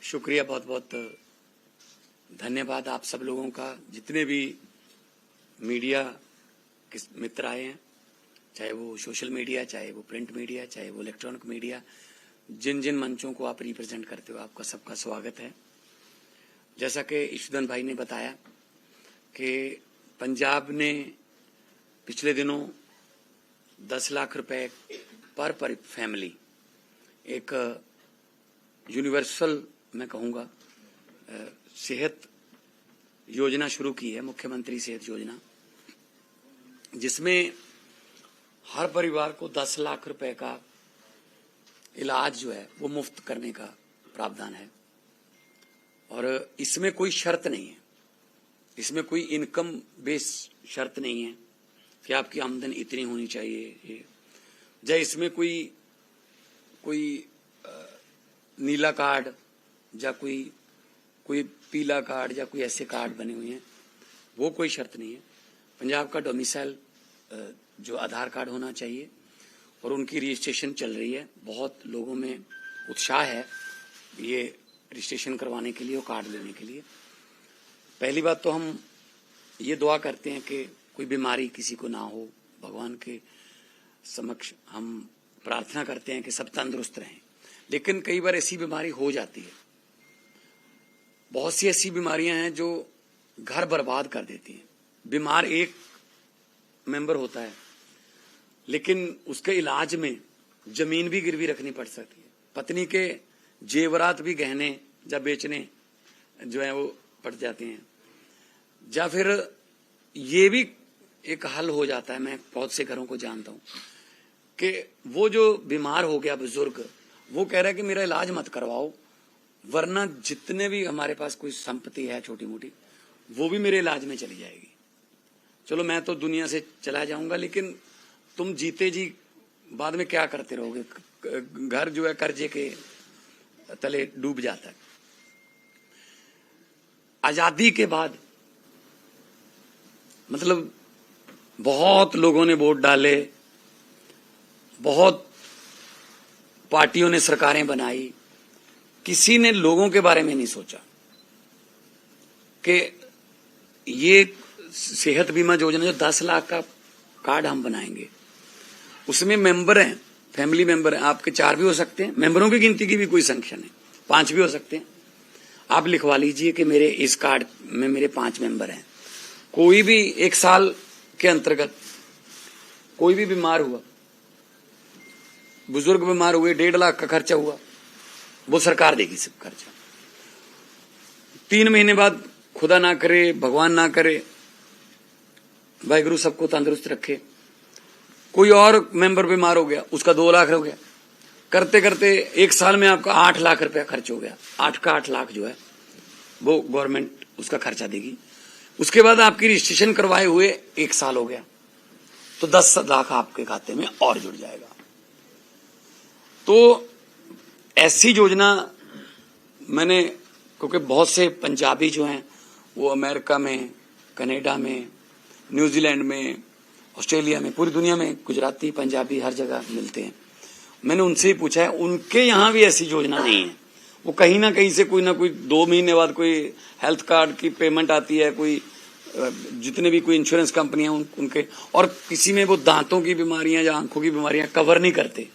शुक्रिया, बहुत बहुत धन्यवाद आप सब लोगों का, जितने भी मीडिया के मित्र आए हैं, चाहे वो सोशल मीडिया, चाहे वो प्रिंट मीडिया, चाहे वो इलेक्ट्रॉनिक मीडिया, जिन जिन मंचों को आप रिप्रेजेंट करते हो, आपका सबका स्वागत है। जैसा कि ईशुदन भाई ने बताया कि पंजाब ने पिछले दिनों 10 लाख रुपए पर फैमिली एक यूनिवर्सल, मैं कहूँगा, सेहत योजना शुरू की है, मुख्यमंत्री सेहत योजना, जिसमें हर परिवार को 10 लाख रुपए का इलाज जो है वो मुफ्त करने का प्रावधान है। और इसमें कोई शर्त नहीं है, इसमें कोई इनकम बेस शर्त नहीं है कि आपकी आमदनी इतनी होनी चाहिए, या इसमें कोई नीला कार्ड या कोई पीला कार्ड या कोई ऐसे कार्ड बने हुए हैं, वो कोई शर्त नहीं है। पंजाब का डोमिसाइल जो आधार कार्ड होना चाहिए, और उनकी रजिस्ट्रेशन चल रही है। बहुत लोगों में उत्साह है ये रजिस्ट्रेशन करवाने के लिए और कार्ड लेने के लिए। पहली बात तो हम ये दुआ करते हैं कि कोई बीमारी किसी को ना हो, भगवान के समक्ष हम प्रार्थना करते हैं कि सब तंदुरुस्त रहें। लेकिन कई बार ऐसी बीमारी हो जाती है, बहुत सी ऐसी बीमारियां हैं जो घर बर्बाद कर देती हैं। बीमार एक मेंबर होता है, लेकिन उसके इलाज में जमीन भी गिरवी रखनी पड़ सकती है, पत्नी के जेवरात भी गहने या बेचने जो है वो पड़ जाते हैं, या फिर ये भी एक हल हो जाता है। मैं बहुत से घरों को जानता हूँ कि वो जो बीमार हो गया बुजुर्ग, वो कह रहा है कि मेरा इलाज मत करवाओ, वरना जितने भी हमारे पास कोई संपत्ति है छोटी मोटी, वो भी मेरे इलाज में चली जाएगी। चलो मैं तो दुनिया से चला जाऊंगा, लेकिन तुम जीते जी बाद में क्या करते रहोगे? घर जो है कर्जे के तले डूब जाता है। आजादी के बाद मतलब बहुत लोगों ने वोट डाले, बहुत पार्टियों ने सरकारें बनाई, किसी ने लोगों के बारे में नहीं सोचा कि ये सेहत बीमा योजना जो 10 लाख का कार्ड हम बनाएंगे, उसमें मेंबर हैं, फैमिली मेंबर हैं, आपके 4 भी हो सकते हैं, मेंबरों की गिनती की भी कोई संख्या नहीं, 5 भी हो सकते हैं। आप लिखवा लीजिए कि मेरे इस कार्ड में मेरे 5 मेंबर हैं। कोई भी 1 साल के अंतर्गत कोई भी बीमार हुआ, बुजुर्ग बीमार हुए, 1.5 लाख का खर्चा हुआ, वो सरकार देगी सब खर्चा। 3 महीने बाद खुदा ना करे, भगवान ना करे, वाहिगुरु सबको तंदुरुस्त रखे, कोई और मेंबर बीमार हो गया, उसका 2 लाख हो गया, करते करते 1 साल में आपका 8 लाख रुपया खर्च हो गया। 8 का 8 लाख जो है वो गवर्नमेंट उसका खर्चा देगी। उसके बाद आपकी रजिस्ट्रेशन करवाए हुए 1 साल हो गया, तो 10 लाख आपके खाते में और जुड़ जाएगा। तो ऐसी योजना मैंने, क्योंकि बहुत से पंजाबी जो हैं वो अमेरिका में, कनाडा में, न्यूजीलैंड में, ऑस्ट्रेलिया में, पूरी दुनिया में गुजराती पंजाबी हर जगह मिलते हैं। मैंने उनसे ही पूछा है, उनके यहाँ भी ऐसी योजना नहीं है। वो कहीं ना कहीं से कोई ना कोई 2 महीने बाद कोई हेल्थ कार्ड की पेमेंट आती है, कोई जितने भी कोई इंश्योरेंस कंपनियां उनके, और किसी में वो दांतों की बीमारियां या आंखों की बीमारियां कवर नहीं करते,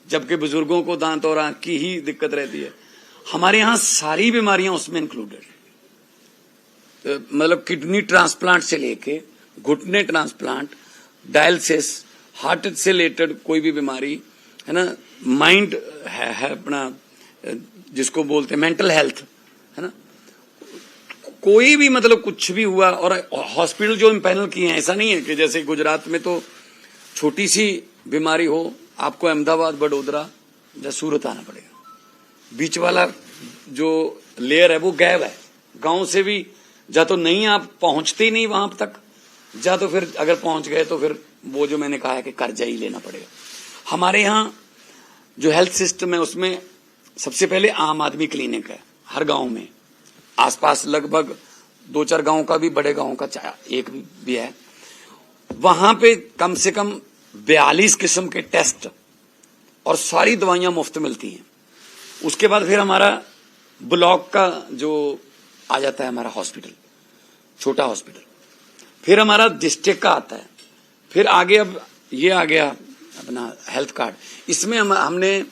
जबकि बुजुर्गों को दांत और आंख की ही दिक्कत रहती है। हमारे यहाँ सारी बीमारियां उसमें इंक्लूडेड, मतलब किडनी ट्रांसप्लांट से लेके घुटने ट्रांसप्लांट, डायलिसिस, हार्ट से रिलेटेड कोई भी बीमारी है ना, माइंड है अपना जिसको बोलते हैं मेंटल हेल्थ, है ना, कोई भी मतलब कुछ भी हुआ। और हॉस्पिटल जो इम्पैनल किए हैं, ऐसा नहीं है कि जैसे गुजरात में तो छोटी सी बीमारी हो आपको अहमदाबाद, बड़ोदरा या सूरत आना पड़ेगा। बीच वाला जो लेयर है वो गैप है, गांव से भी या तो नहीं आप पहुंचते ही नहीं वहां तक, या तो फिर अगर पहुंच गए तो फिर वो जो मैंने कहा है कि कर्जा ही लेना पड़ेगा। हमारे यहाँ जो हेल्थ सिस्टम है उसमें सबसे पहले आम आदमी क्लिनिक है हर गांव में, आसपास लगभग 2-4 गांव का भी, बड़े गांव का एक भी है। वहां पे कम से कम 42 किस्म के टेस्ट और सारी दवाइयां मुफ्त मिलती हैं। उसके बाद फिर हमारा ब्लॉक का जो आ जाता है हमारा हॉस्पिटल, छोटा हॉस्पिटल, फिर हमारा डिस्ट्रिक्ट का आता है, फिर आगे अब ये आ गया अपना हेल्थ कार्ड। इसमें हमने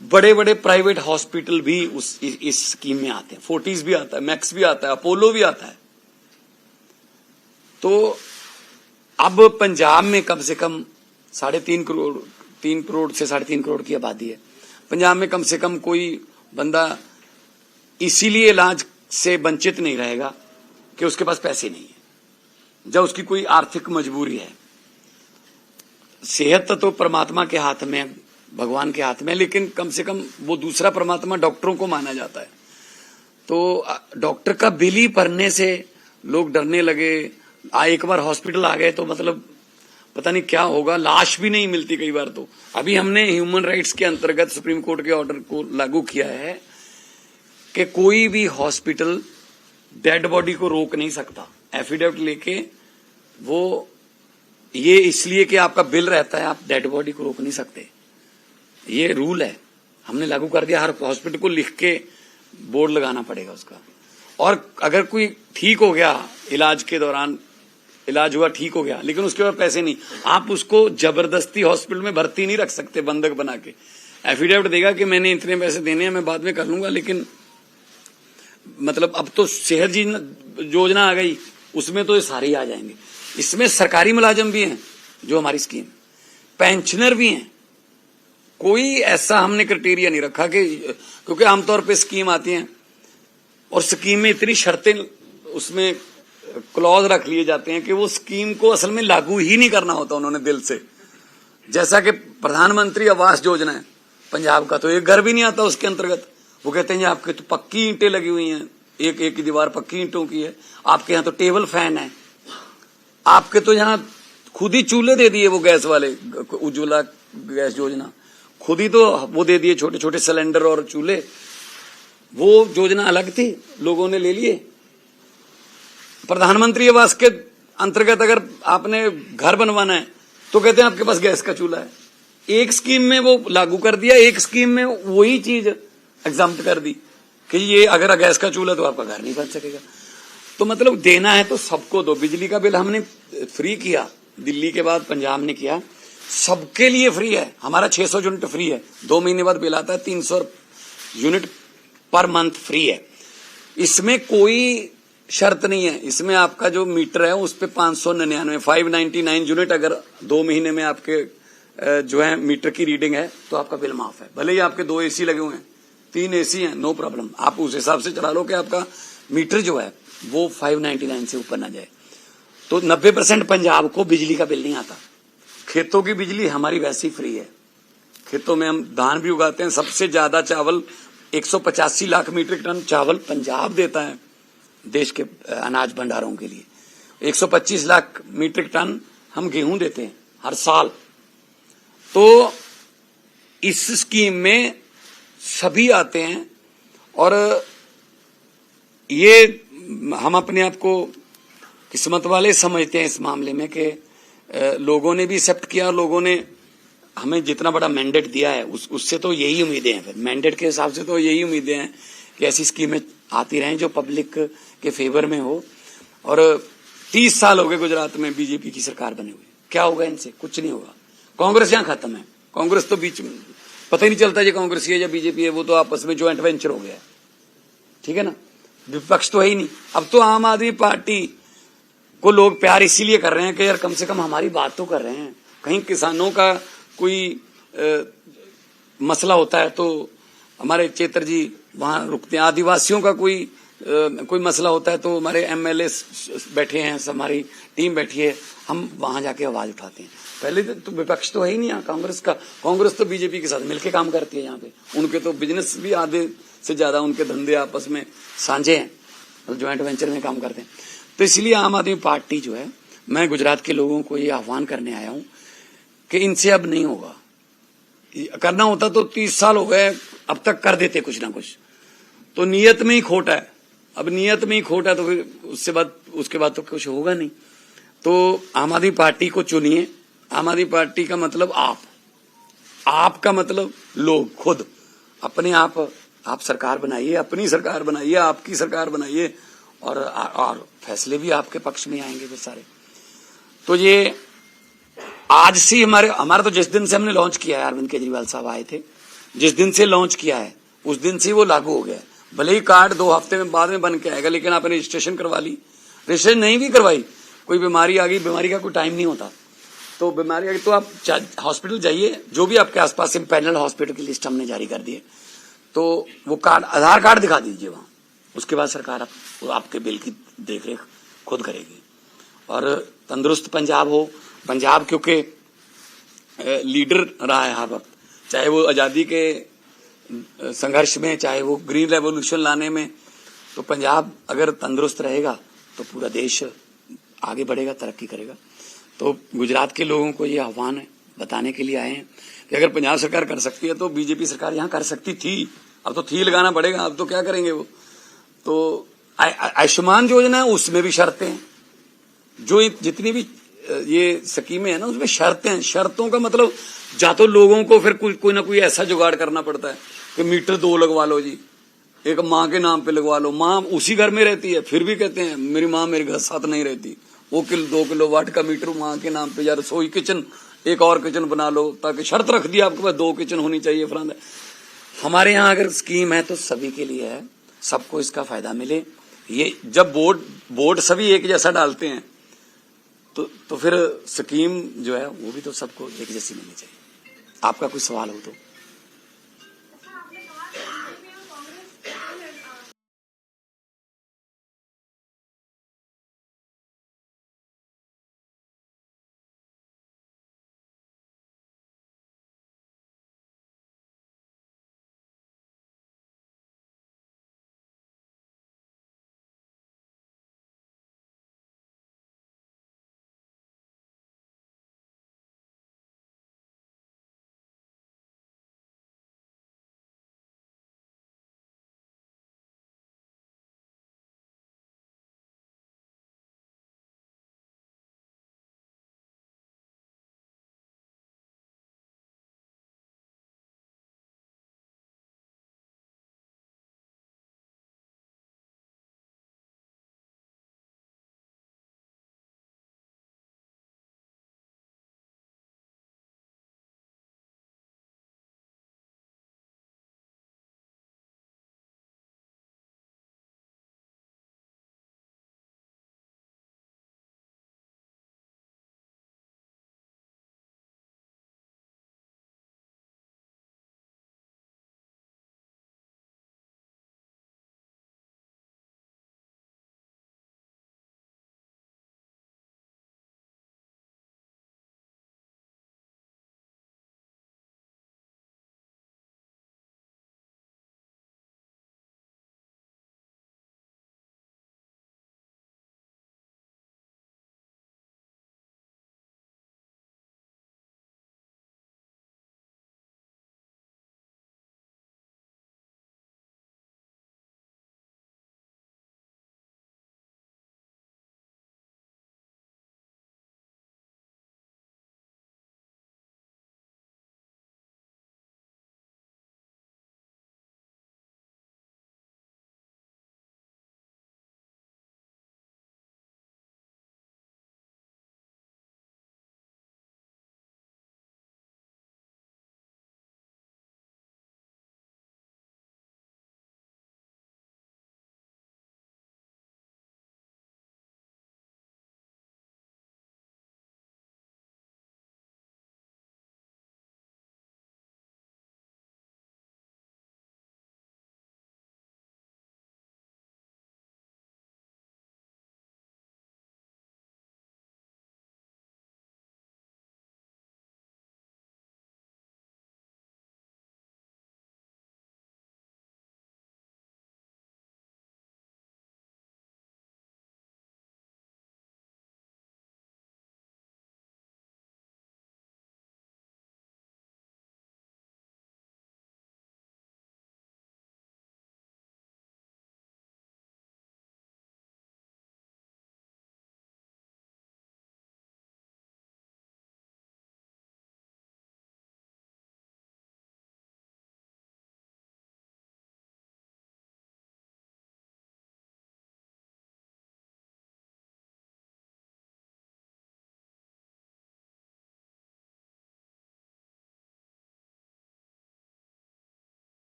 बड़े बड़े प्राइवेट हॉस्पिटल भी इस स्कीम में आते हैं। फोर्टिस भी आता है, मैक्स भी आता है, अपोलो भी आता है। तो अब पंजाब में कम से कम 3.5 करोड़ 3 करोड़ से 3.5 करोड़ की आबादी है। पंजाब में कम से कम कोई बंदा इसीलिए इलाज से वंचित नहीं रहेगा कि उसके पास पैसे नहीं है, जब उसकी कोई आर्थिक मजबूरी है। सेहत तो परमात्मा के हाथ में, भगवान के हाथ में, लेकिन कम से कम वो दूसरा परमात्मा डॉक्टरों को माना जाता है। तो डॉक्टर का बिल ही भरने से लोग डरने लगे। एक बार हॉस्पिटल आ गए तो मतलब पता नहीं क्या होगा, लाश भी नहीं मिलती कई बार। तो अभी हमने ह्यूमन राइट्स के अंतर्गत सुप्रीम कोर्ट के ऑर्डर को लागू किया है कि कोई भी हॉस्पिटल डेड बॉडी को रोक नहीं सकता एफिडेविट लेके। वो ये इसलिए कि आपका बिल रहता है, आप डेड बॉडी को रोक नहीं सकते, ये रूल है, हमने लागू कर दिया। हर हॉस्पिटल को लिख के बोर्ड लगाना पड़ेगा उसका। और अगर कोई ठीक हो गया, इलाज के दौरान इलाज हुआ, ठीक हो गया, लेकिन उसके बाद पैसे नहीं, आप उसको जबरदस्ती हॉस्पिटल में भर्ती नहीं रख सकते बंधक बना के। एफिडेविट देगा कि मैंने इतने पैसे देने हैं, मैं बाद में कर लूंगा, लेकिन मतलब अब तो सेहत योजना आ गई, उसमें तो ये सारे ही आ जाएंगे। इसमें सरकारी मुलाजिम भी हैं जो हमारी स्कीम, पेंशनर भी हैं। कोई ऐसा हमने क्राइटेरिया नहीं रखा कि, क्योंकि आमतौर पे स्कीम आती है और स्कीम में इतनी शर्तें, उसमें क्लॉज रख लिए जाते हैं कि वो स्कीम को असल में लागू ही नहीं करना होता उन्होंने दिल से। जैसा कि प्रधानमंत्री आवास योजना है पंजाब का, तो एक घर भी नहीं आता उसके अंतर्गत। वो कहते हैं आपके तो पक्की ईंटें लगी हुई हैं, एक एक की दीवार पक्की ईंटों की है, आपके यहाँ तो टेबल फैन है, आपके तो यहाँ खुद ही चूल्हे दे दिए वो गैस वाले, उज्ज्वला गैस योजना, खुद ही तो वो दे दिए छोटे छोटे सिलेंडर और चूल्हे। वो योजना अलग थी, लोगों ने ले लिए। प्रधानमंत्री आवास के अंतर्गत अगर आपने घर बनवाना है तो कहते हैं आपके पास गैस का चूल्हा है। एक स्कीम में वो लागू कर दिया, एक स्कीम में वही चीज एग्जाम्प्ट कर दी कि ये अगर गैस का चूल्हा तो आपका घर नहीं बन सकेगा। तो मतलब देना है तो सबको दो। बिजली का बिल हमने फ्री किया, दिल्ली के बाद पंजाब ने किया, सबके लिए फ्री है। हमारा 600 यूनिट फ्री है, 2 महीने बाद बिल आता है, 300 यूनिट पर मंथ फ्री है। इसमें कोई शर्त नहीं है। इसमें आपका जो मीटर है उस पे 599 यूनिट अगर 2 महीने में आपके जो है मीटर की रीडिंग है तो आपका बिल माफ है। भले ही आपके 2 एसी लगे हुए हैं, 3 एसी हैं, नो प्रॉब्लम, आप उस हिसाब से चला लो कि आपका मीटर जो है वो 599 से ऊपर ना जाए। तो 90% पंजाब को बिजली का बिल नहीं आता। खेतों की बिजली हमारी वैसे ही फ्री है। खेतों में हम धान भी उगाते हैं। सबसे ज्यादा चावल 185 लाख मीट्रिक टन चावल पंजाब देता है देश के अनाज भंडारों के लिए। 125 लाख मीट्रिक टन हम गेहूं देते हैं हर साल। तो इस स्कीम में सभी आते हैं और ये हम अपने आप को किस्मत वाले समझते हैं इस मामले में कि लोगों ने भी एक्सेप्ट किया और लोगों ने हमें जितना बड़ा मैंडेट दिया है उससे तो यही उम्मीदें हैं। फिर मैंडेट के हिसाब से तो यही उम्मीदें हैं कि ऐसी स्कीमें आती रहें जो पब्लिक के फेवर में हो। और 30 साल हो गए गुजरात में बीजेपी की सरकार बनी हुई, क्या होगा इनसे? कुछ नहीं होगा। कांग्रेस यहां खत्म है। कांग्रेस तो बीच में पता ही नहीं चलता ये कांग्रेस है या बीजेपी है, वो तो आपस में ज्वाइंट वेंचर हो गया है, ठीक है ना। विपक्ष तो है ही नहीं। अब तो आम आदमी पार्टी को लोग प्यार इसीलिए कर रहे हैं कि यार कम से कम हमारी बात तो कर रहे हैं। कहीं किसानों का कोई मसला होता है तो हमारे चेतर जी वहां रुकते हैं। आदिवासियों का कोई मसला होता है तो हमारे एमएलए बैठे हैं, हमारी टीम बैठी है, हम वहां जाके आवाज उठाते हैं। पहले तो विपक्ष तो है ही नहीं यहाँ कांग्रेस का। कांग्रेस तो बीजेपी के साथ मिलकर काम करती है यहाँ पे। उनके तो बिजनेस भी आधे से ज्यादा उनके धंधे आपस में साझे हैं, ज्वाइंट वेंचर में काम करते हैं। तो इसलिए आम आदमी पार्टी जो है, मैं गुजरात के लोगों को ये आह्वान करने आया हूं कि इनसे अब नहीं होगा। करना होता तो 30 साल हो गए, अब तक कर देते कुछ ना कुछ। तो नीयत में ही खोट है। अब नीयत में ही खोट है तो फिर उसके बाद तो कुछ होगा नहीं। तो आम आदमी पार्टी को चुनिए। आम आदमी पार्टी का मतलब आप का मतलब लोग खुद अपने आप आप सरकार बनाइए, अपनी सरकार बनाइए, आपकी सरकार बनाइए, और फैसले भी आपके पक्ष में आएंगे फिर सारे। तो ये आज से हमारा तो जिस दिन से हमने लॉन्च किया है, अरविंद केजरीवाल साहब आए थे, जिस दिन से लॉन्च किया है उस दिन से वो लागू हो गया। भले ही कार्ड 2 हफ्ते में बाद में बन के आएगा, लेकिन आपने रजिस्ट्रेशन करवा ली, रजिस्ट्रेशन नहीं भी करवाई, कोई बीमारी आ गई, बीमारी का कोई टाइम नहीं होता, तो बीमारी आ गई तो आप हॉस्पिटल जाइए, जो भी आपके आसपास पैनल हॉस्पिटल की लिस्ट हमने जारी कर दी है, तो वो कार्ड, आधार कार्ड दिखा दीजिए वहां, उसके बाद सरकार आपके बिल की देखरेख खुद करेगी। और तंदुरुस्त पंजाब हो, पंजाब क्योंकि लीडर रहा है हर वक्त, चाहे वो आजादी के संघर्ष में, चाहे वो ग्रीन रेवोल्यूशन लाने में, तो पंजाब अगर तंदुरुस्त रहेगा तो पूरा देश आगे बढ़ेगा, तरक्की करेगा। तो गुजरात के लोगों को ये आह्वान है, बताने के लिए आए हैं कि अगर पंजाब सरकार कर सकती है तो बीजेपी सरकार यहाँ कर सकती थी, अब तो थी लगाना पड़ेगा, अब तो क्या करेंगे वो। तो आयुष्मान योजना है, उसमें भी शर्तें हैं, जो जितनी भी ये स्कीमें है ना उसमें शर्तें हैं। शर्तों का मतलब या तो लोगों को फिर कोई ना कोई ऐसा जुगाड़ करना पड़ता है कि मीटर 2 लगवा लो जी, एक माँ के नाम पे लगवा लो, माँ उसी घर में रहती है, फिर भी कहते हैं मेरी माँ मेरे घर साथ नहीं रहती, वो 2 किलोवाट का मीटर माँ के नाम पे, या रसोई किचन एक और किचन बना लो, ताकि शर्त रख दी आपके पास 2 किचन होनी चाहिए फलाना। हमारे यहाँ अगर स्कीम है तो सभी के लिए है, सबको इसका फायदा मिले। ये जब बोर्ड सभी एक जैसा डालते हैं तो फिर स्कीम जो है वो भी तो सबको एक जैसी मिलनी चाहिए। आपका कोई सवाल हो तो